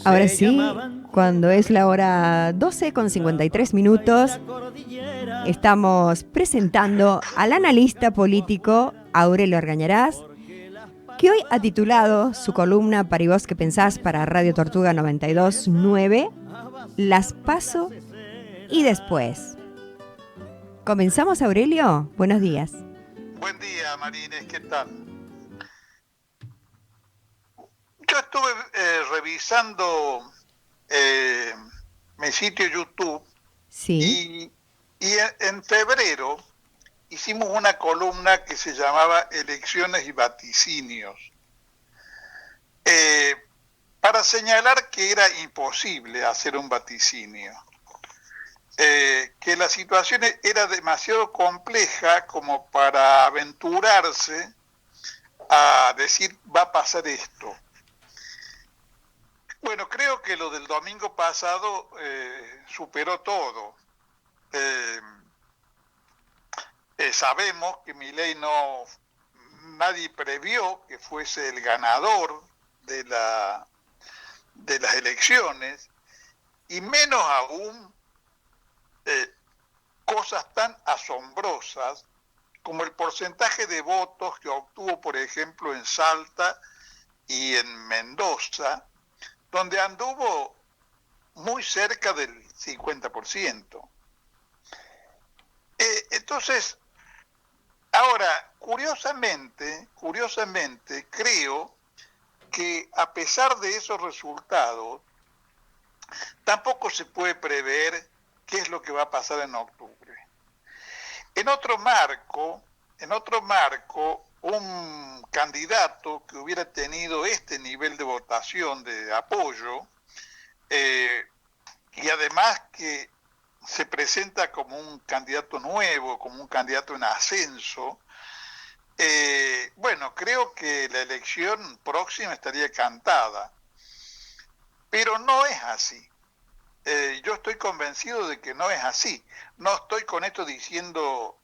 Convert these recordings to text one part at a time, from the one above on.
Ahora sí, cuando es la hora 12:53, estamos presentando al analista político Aurelio Argañarás, que hoy ha titulado su columna Para y vos que pensás para Radio Tortuga 92.9, Las paso y después. ¿Comenzamos, Aurelio? Buenos días. Buen día, Marines, ¿qué tal? Yo estuve revisando eh, mi sitio YouTube Sí. en febrero hicimos una columna que se llamaba Elecciones y Vaticinios, eh, para señalar que era imposible hacer un vaticinio, que la situación era demasiado compleja como para aventurarse a decir va a pasar esto. Bueno, creo que lo del domingo pasado superó todo. Eh, Sabemos que Milei nadie previó que fuese el ganador de las elecciones, y menos aún eh, cosas tan asombrosas como el porcentaje de votos que obtuvo, por ejemplo, en Salta y en Mendoza, donde anduvo muy cerca del 50%. Entonces, ahora, curiosamente, creo que a pesar de esos resultados, tampoco se puede prever qué es lo que va a pasar en octubre. En otro marco, un candidato que hubiera tenido este nivel de votación, de apoyo, eh, y además que se presenta como un candidato nuevo, como un candidato en ascenso, bueno, creo que la elección próxima estaría cantada, pero no es así. Yo estoy convencido de que no es así. No estoy con esto diciendo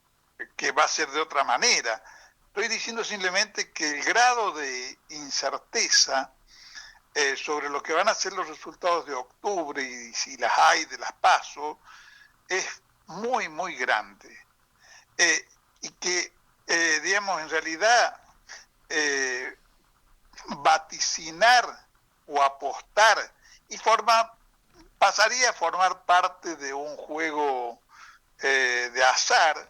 que va a ser de otra manera. Estoy diciendo simplemente que el grado de incerteza sobre lo que van a ser los resultados de octubre y si las hay de las PASO es muy, muy grande. Y que, digamos, en realidad eh, vaticinar o apostar y pasaría a formar parte de un juego de azar,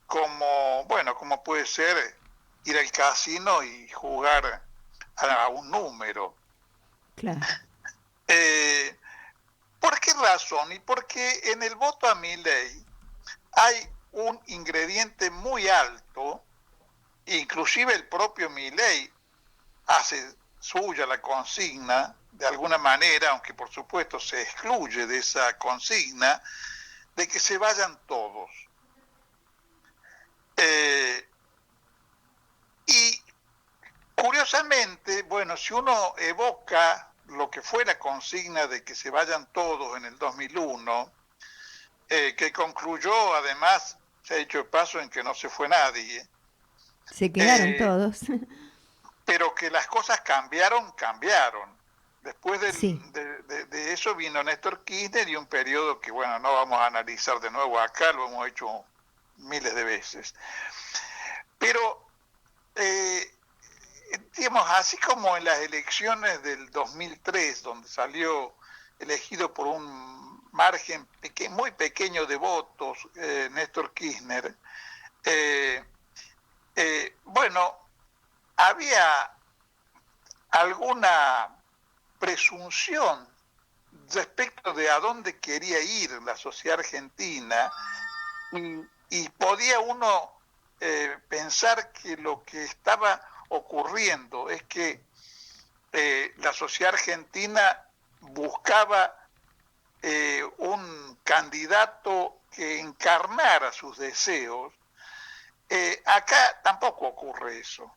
como puede ser ir al casino y jugar a un número. Claro. Eh, ¿Por qué razón? Y porque en el voto a Milei hay un ingrediente muy alto, inclusive el propio Milei hace suya la consigna de alguna manera, aunque por supuesto se excluye de esa consigna, de que se vayan todos. Eh, y curiosamente, bueno, si uno evoca lo que fue la consigna de que se vayan todos en el 2001, que concluyó además, se ha dicho de paso, en que no se fue nadie, Se quedaron eh, todos. pero que las cosas cambiaron. Después Sí. de eso vino Néstor Kirchner y un periodo que, bueno, no vamos a analizar de nuevo acá, lo hemos hecho miles de veces. Pero, eh, digamos, así como en las elecciones del 2003, donde salió elegido por un margen muy pequeño de votos Néstor Kirchner, eh, bueno, había alguna presunción respecto de a dónde quería ir la sociedad argentina, y podía uno pensar que lo que estaba ocurriendo es que la sociedad argentina buscaba un candidato que encarnara sus deseos. Acá tampoco ocurre eso.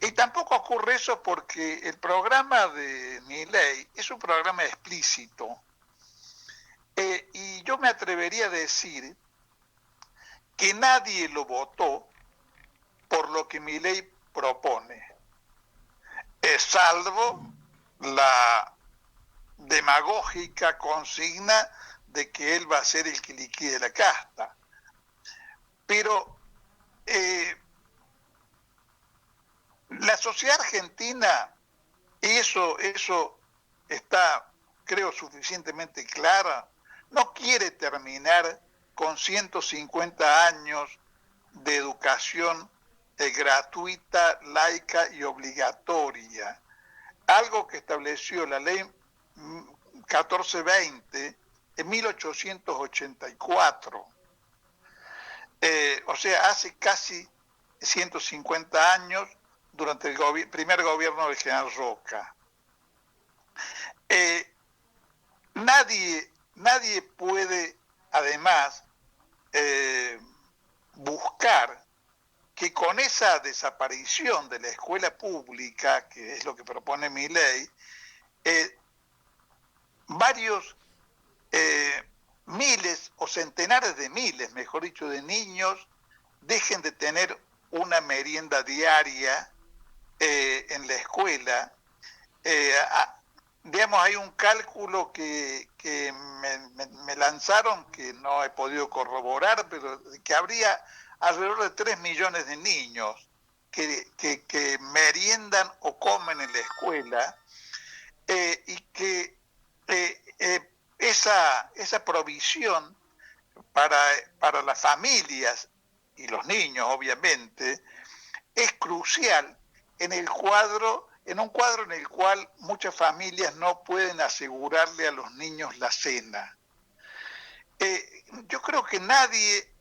Y tampoco ocurre eso porque el programa de Milei es un programa explícito. Y yo me atrevería a decir que nadie lo votó por lo que Milei propone, salvo la demagógica consigna de que él va a ser el que liquide la casta. Pero la sociedad argentina, y eso está, creo, suficientemente clara, no quiere terminar con 150 años de educación gratuita, laica y obligatoria. Algo que estableció la ley 1420 en 1884. O sea, hace casi 150 años, durante el primer gobierno del general Roca. Nadie puede, además, buscar que con esa desaparición de la escuela pública, que es lo que propone mi ley, varios miles o centenares de miles, mejor dicho, de niños dejen de tener una merienda diaria en la escuela. Digamos, hay un cálculo que me lanzaron, que no he podido corroborar, pero que habría alrededor de 3 millones de niños que meriendan o comen en la escuela, y que esa provisión para las familias y los niños, obviamente, es crucial en un cuadro en el cual muchas familias no pueden asegurarle a los niños la cena. Yo creo que nadie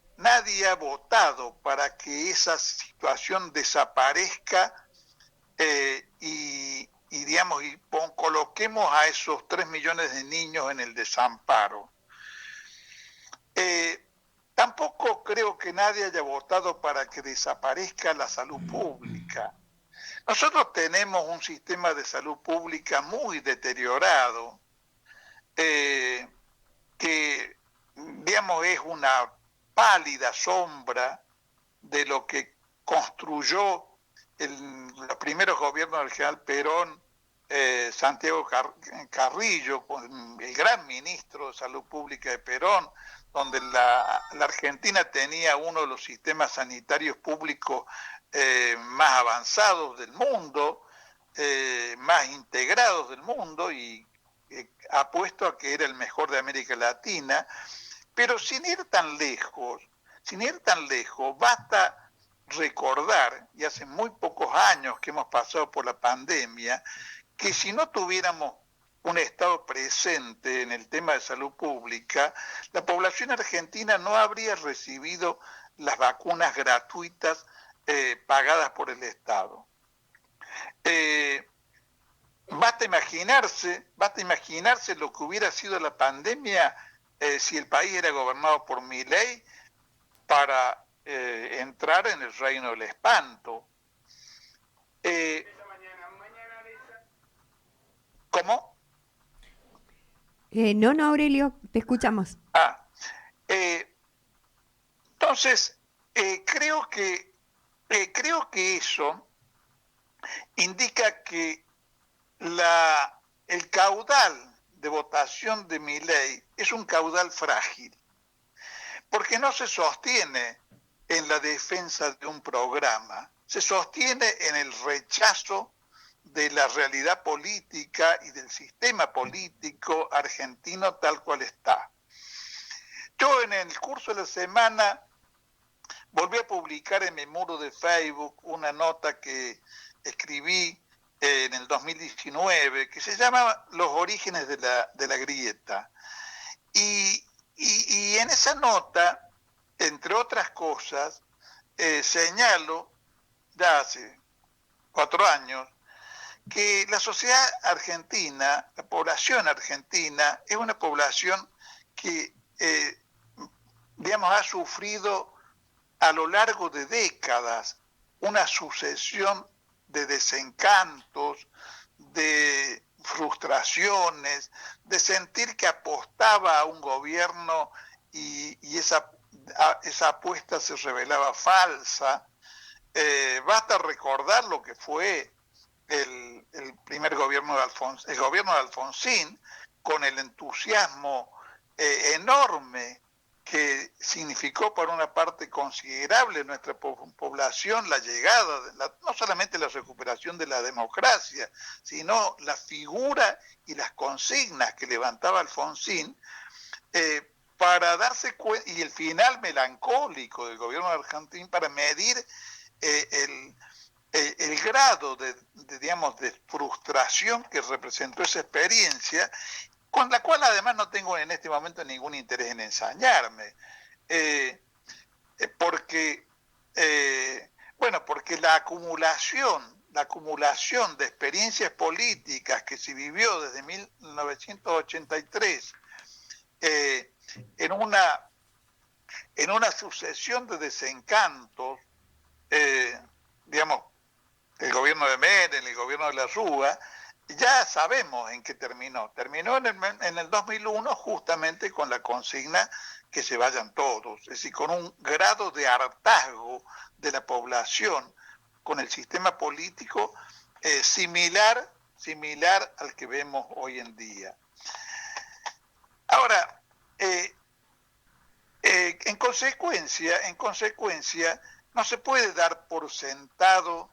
ha votado para que esa situación desaparezca, y coloquemos a esos 3 millones de niños en el desamparo. Tampoco creo que nadie haya votado para que desaparezca la salud pública. Nosotros tenemos un sistema de salud pública muy deteriorado, que, digamos, es una pálida sombra de lo que construyó los primeros gobiernos del general Perón, Santiago Carrillo, el gran ministro de Salud Pública de Perón, donde la Argentina tenía uno de los sistemas sanitarios públicos más avanzados del mundo, más integrados del mundo, y apuesto a que era el mejor de América Latina. Pero sin ir tan lejos, basta recordar, y hace muy pocos años que hemos pasado por la pandemia, que si no tuviéramos un Estado presente en el tema de salud pública, la población argentina no habría recibido las vacunas gratuitas pagadas por el Estado. Basta imaginarse lo que hubiera sido la pandemia si el país era gobernado por Milei, para entrar en el reino del espanto. ¿Cómo? No, Aurelio, te escuchamos. Entonces, creo que eso indica que el caudal de votación de Milei es un caudal frágil, porque no se sostiene en la defensa de un programa, se sostiene en el rechazo de la realidad política y del sistema político argentino tal cual está. Yo en el curso de la semana volví a publicar en mi muro de Facebook una nota que escribí en el 2019, que se llama Los orígenes de la grieta. Y en esa nota, entre otras cosas, señalo, ya hace 4 años, que la sociedad argentina, la población argentina, es una población que, ha sufrido a lo largo de décadas una sucesión de desencantos, de frustraciones, de sentir que apostaba a un gobierno y esa apuesta se revelaba falsa. Basta recordar lo que fue el primer gobierno el gobierno de Alfonsín, con el entusiasmo enorme que significó por una parte considerable de nuestra población la llegada, no solamente la recuperación de la democracia, sino la figura y las consignas que levantaba Alfonsín, para darse cuenta, y el final melancólico del gobierno de Argentina para medir el grado digamos, de frustración que representó esa experiencia, con la cual además no tengo en este momento ningún interés en ensañarme, porque la acumulación de experiencias políticas que se vivió desde 1983 en una sucesión de desencantos, digamos, el gobierno de Menem, el gobierno de la Rúa, ya sabemos en qué terminó. Terminó en el 2001 justamente con la consigna que se vayan todos, es decir, con un grado de hartazgo de la población con el sistema político similar al que vemos hoy en día. Ahora, en consecuencia, no se puede dar por sentado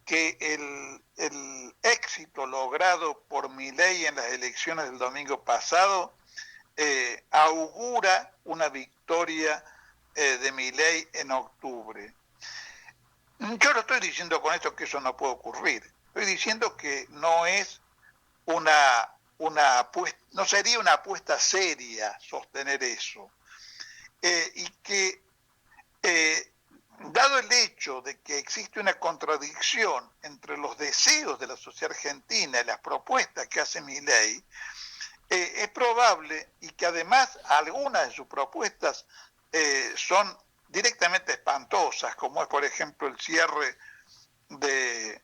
que el éxito logrado por Milei en las elecciones del domingo pasado augura una victoria de Milei en octubre. Yo no estoy diciendo con esto que eso no puede ocurrir. Estoy diciendo que no es no sería una apuesta seria sostener eso. Y que dado el hecho de que existe una contradicción entre los deseos de la sociedad argentina y las propuestas que hace Milei, es probable, y que además algunas de sus propuestas son directamente espantosas, como es por ejemplo el cierre del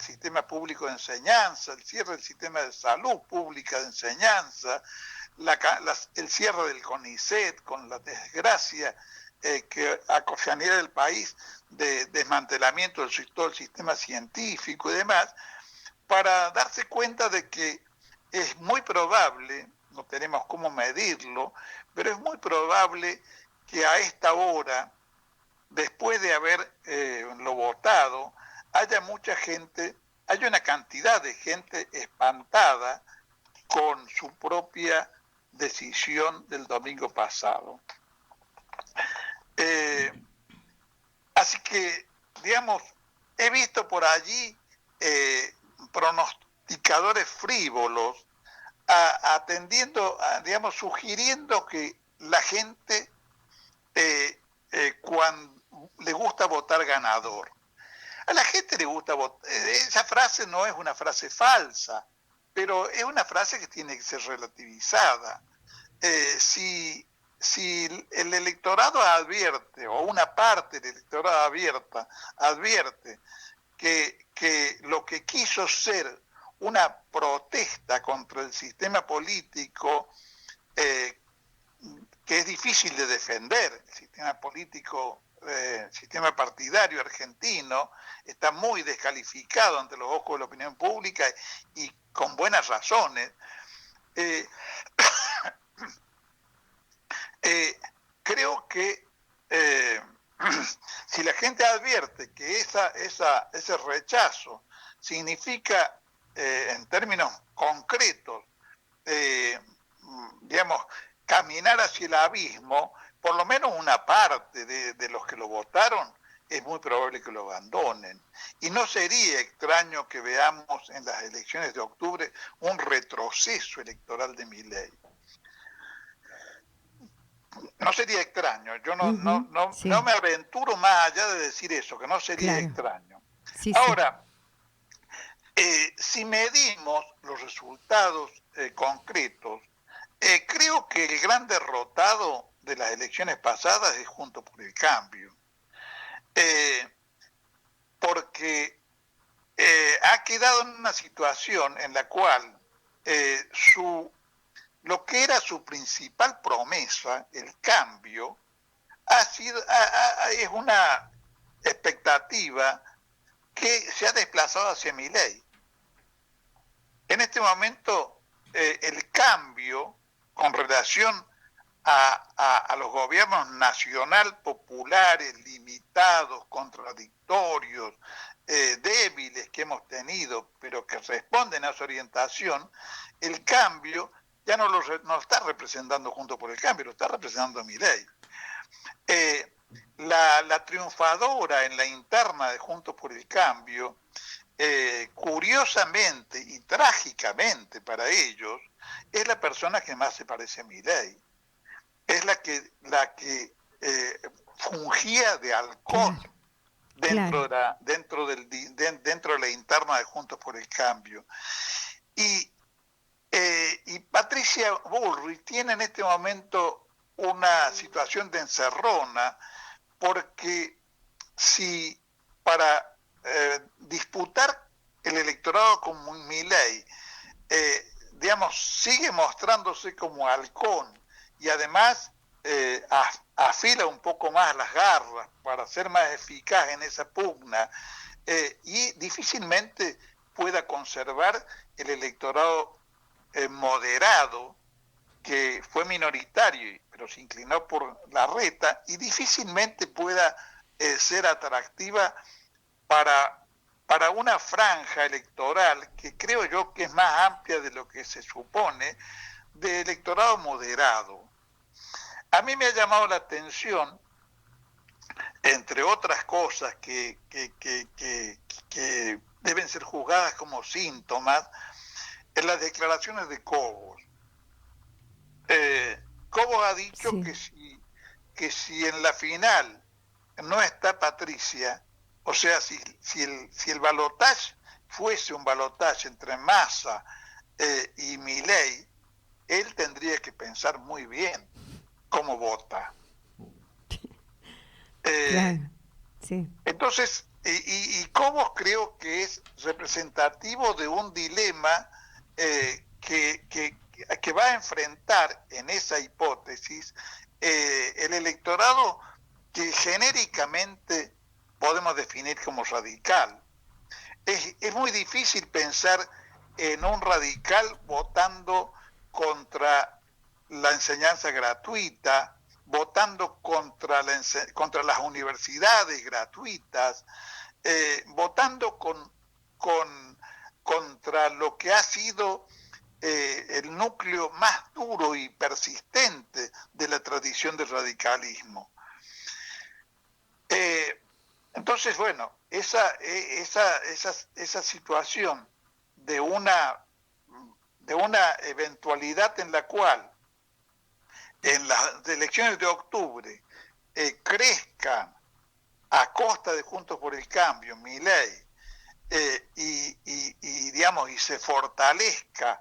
sistema público de enseñanza, el cierre del sistema de salud pública de enseñanza, el cierre del CONICET, con la desgracia que acompañaría el país de desmantelamiento de todo el sistema científico y demás, para darse cuenta de que es muy probable, no tenemos cómo medirlo, pero es muy probable que a esta hora, después de haberlo votado, haya una cantidad de gente espantada con su propia decisión del domingo pasado. Así que, digamos, he visto por allí pronosticadores frívolos sugiriendo que la gente cuando le gusta votar ganador. A la gente le gusta votar. Esa frase no es una frase falsa, pero es una frase que tiene que ser relativizada. Si el electorado advierte, o una parte del electorado advierte que lo que quiso ser una protesta contra el sistema político, que es difícil de defender, el sistema político, el sistema partidario argentino, está muy descalificado ante los ojos de la opinión pública y con buenas razones. Creo que si la gente advierte que ese rechazo significa, en términos concretos, caminar hacia el abismo, por lo menos una parte de los que lo votaron es muy probable que lo abandonen. Y no sería extraño que veamos en las elecciones de octubre un retroceso electoral de Milei. No sería extraño, yo no me aventuro más allá de decir eso, que no sería extraño. Ahora, si medimos los resultados concretos, creo que el gran derrotado de las elecciones pasadas es Juntos por el Cambio, porque ha quedado en una situación en la cual lo que era su principal promesa, el cambio, es una expectativa que se ha desplazado hacia Milei. En este momento el cambio con relación a los gobiernos nacional populares, limitados, contradictorios, débiles que hemos tenido, pero que responden a esa orientación, el cambio ya no lo está representando Juntos por el Cambio, lo está representando Milei. La triunfadora en la interna de Juntos por el Cambio, curiosamente y trágicamente para ellos, es la persona que más se parece a Milei. Es la que fungía de halcón dentro de la interna de Juntos por el Cambio. Y Patricia Bullrich tiene en este momento una situación de encerrona, porque si para disputar el electorado con Milei, digamos, sigue mostrándose como halcón y además afila un poco más las garras para ser más eficaz en esa pugna, y difícilmente pueda conservar el electorado moderado, que fue minoritario, pero se inclinó por Larreta, y difícilmente pueda ser atractiva para una franja electoral que creo yo que es más amplia de lo que se supone, de electorado moderado. A mí me ha llamado la atención, entre otras cosas que deben ser juzgadas como síntomas, en las declaraciones de Cobos. Cobos ha dicho que si en la final no está Patricia, o sea, si el balotaje fuese un balotaje entre Massa y Milei, él tendría que pensar muy bien cómo vota. Claro, sí. Entonces, y Cobos creo que es representativo de un dilema que va a enfrentar en esa hipótesis el electorado que genéricamente podemos definir como radical. Es muy difícil pensar en un radical votando contra la enseñanza gratuita, votando contra las universidades gratuitas, votando contra lo que ha sido el núcleo más duro y persistente de la tradición del radicalismo. Entonces, bueno, esa situación de una eventualidad en la cual en las elecciones de octubre crezcan a costa de Juntos por el Cambio, Milei, y se fortalezca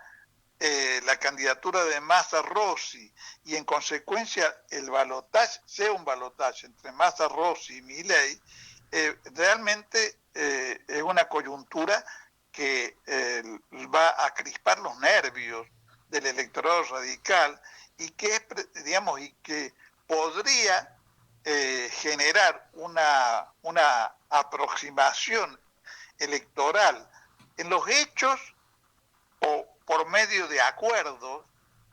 la candidatura de Massa Rossi, y en consecuencia el balotaje sea un balotaje entre Massa Rossi y Milei, realmente es una coyuntura que va a crispar los nervios del electorado radical, y que podría generar una aproximación electoral en los hechos o por medio de acuerdos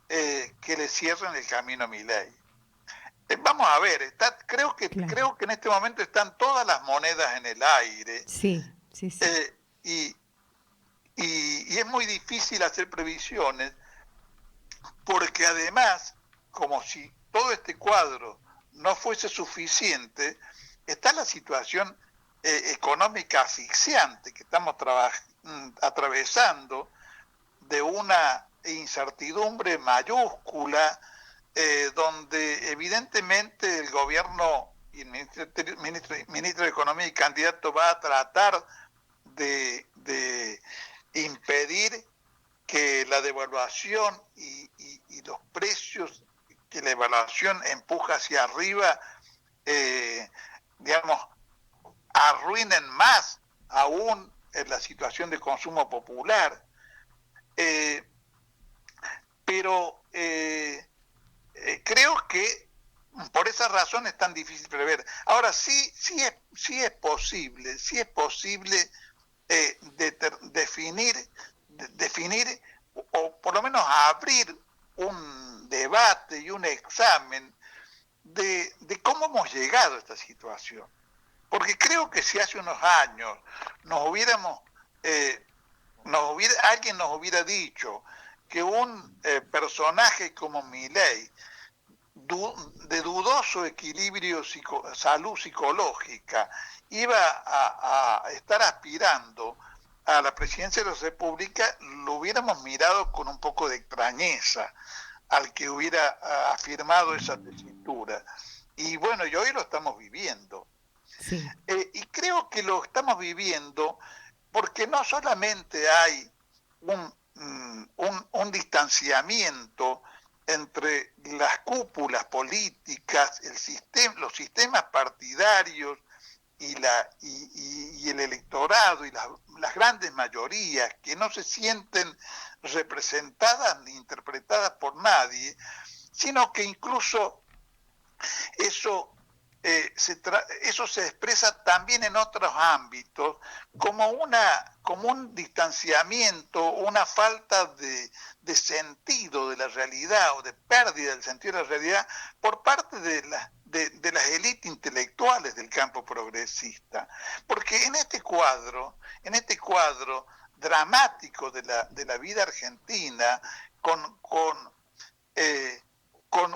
que le cierren el camino a Milei. Vamos a ver, creo que en este momento están todas las monedas en el aire. Sí. Y es muy difícil hacer previsiones, porque además, como si todo este cuadro no fuese suficiente, está la situación económica asfixiante que estamos atravesando, de una incertidumbre mayúscula, donde evidentemente el gobierno y el ministro de Economía y candidato va a tratar de impedir que la devaluación y los precios que la devaluación empuja hacia arriba, arruinen más aún la situación de consumo popular. Pero creo que por esa razón es tan difícil prever. Ahora sí es posible definir o por lo menos abrir un debate y un examen de cómo hemos llegado a esta situación. Porque creo que si hace unos años alguien nos hubiera dicho que un personaje como Milei, de dudoso equilibrio salud psicológica, iba a estar aspirando a la presidencia de la República, lo hubiéramos mirado con un poco de extrañeza al que hubiera afirmado esa tesitura. Y bueno, y hoy lo estamos viviendo. Sí. Y creo que lo estamos viviendo porque no solamente hay un distanciamiento entre las cúpulas políticas, los sistemas partidarios y el electorado y las grandes mayorías que no se sienten representadas ni interpretadas por nadie, sino que incluso eso se expresa también en otros ámbitos como un distanciamiento, una falta de sentido de la realidad o de pérdida del sentido de la realidad por parte de las élites intelectuales del campo progresista. Porque en este cuadro dramático de la vida argentina, con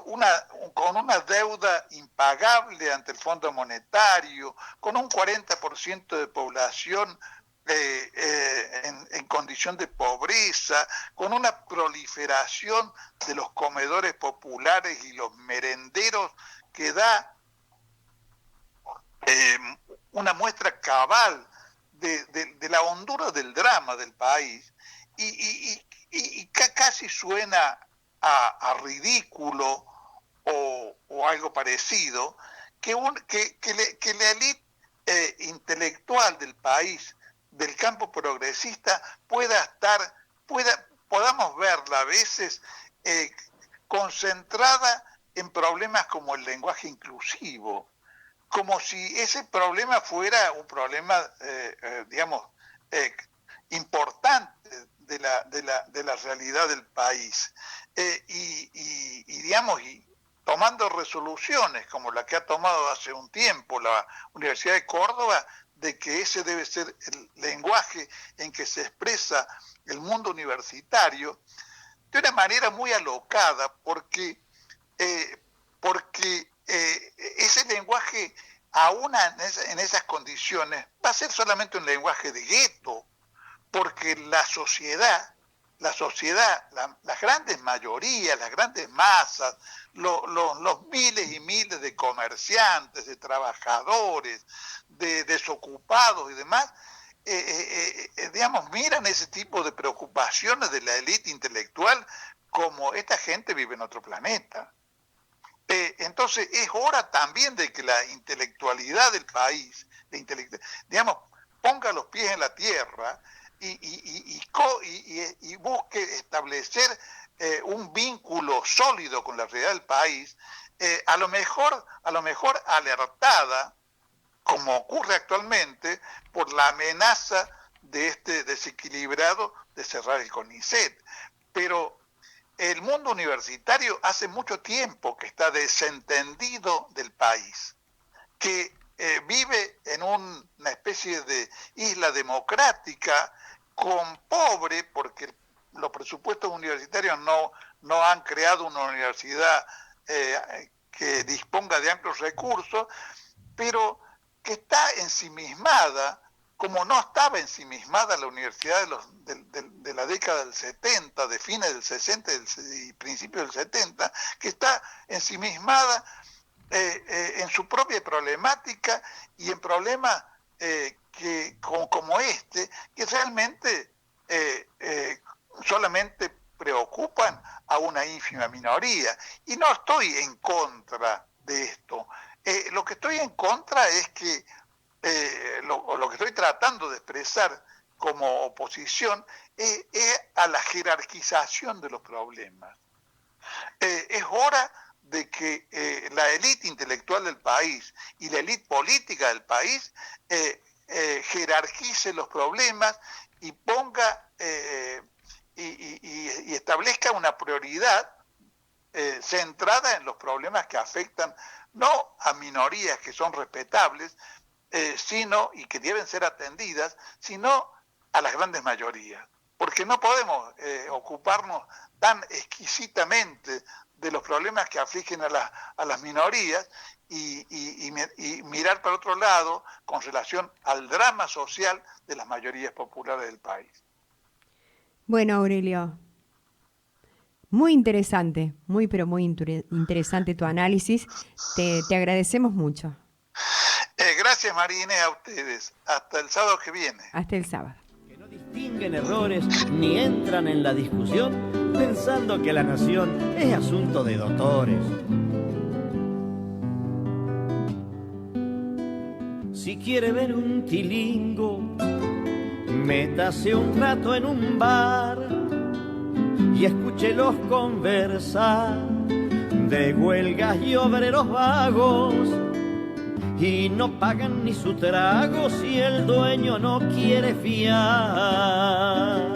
una deuda impagable ante el Fondo Monetario, con un 40% de población en condición de pobreza, con una proliferación de los comedores populares y los merenderos que da una muestra cabal de la hondura del drama del país, y casi suena a ridículo o algo parecido, que la élite intelectual del país, del campo progresista, podamos verla a veces concentrada en problemas como el lenguaje inclusivo, como si ese problema fuera un problema, importante de la realidad del país. Y tomando resoluciones como la que ha tomado hace un tiempo la Universidad de Córdoba, de que ese debe ser el lenguaje en que se expresa el mundo universitario, de una manera muy alocada, porque ese lenguaje, aún en esas condiciones, va a ser solamente un lenguaje de gueto, porque las grandes mayorías, las grandes masas, los miles y miles de comerciantes, de trabajadores, de desocupados y demás, miran ese tipo de preocupaciones de la élite intelectual como esta gente vive en otro planeta. Entonces es hora también de que la intelectualidad del país, ponga los pies en la tierra y busque establecer un vínculo sólido con la realidad del país, a lo mejor alertada, como ocurre actualmente, por la amenaza de este desequilibrado de cerrar el CONICET. Pero el mundo universitario hace mucho tiempo que está desentendido del país, que vive en una especie de isla democrática pobre, porque los presupuestos universitarios no han creado una universidad que disponga de amplios recursos, pero que está ensimismada, como no estaba ensimismada la universidad de la década del 70, de fines del 60 y principios del 70, que está ensimismada en su propia problemática y en problemas como este, que realmente solamente preocupan a una ínfima minoría. Y no estoy en contra de esto. Lo que estoy en contra es que lo que estoy tratando de expresar como oposición es a la jerarquización de los problemas. Es hora de que la élite intelectual del país y la élite política del país jerarquice los problemas y ponga y establezca establezca una prioridad centrada en los problemas que afectan no a minorías que son respetables, sino, y que deben ser atendidas, sino a las grandes mayorías. Porque no podemos ocuparnos tan exquisitamente de los problemas que afligen a las minorías y mirar para otro lado con relación al drama social de las mayorías populares del país. Bueno, Aurelio, muy interesante, pero muy interesante tu análisis. Te agradecemos mucho. Gracias, María Inés, a ustedes. Hasta el sábado que viene. Hasta el sábado. Que no distinguen errores ni entran en la discusión pensando que la nación es asunto de doctores. Si quiere ver un tilingo, métase un rato en un bar y escúchelos conversar de huelgas y obreros vagos, y no pagan ni su trago si el dueño no quiere fiar.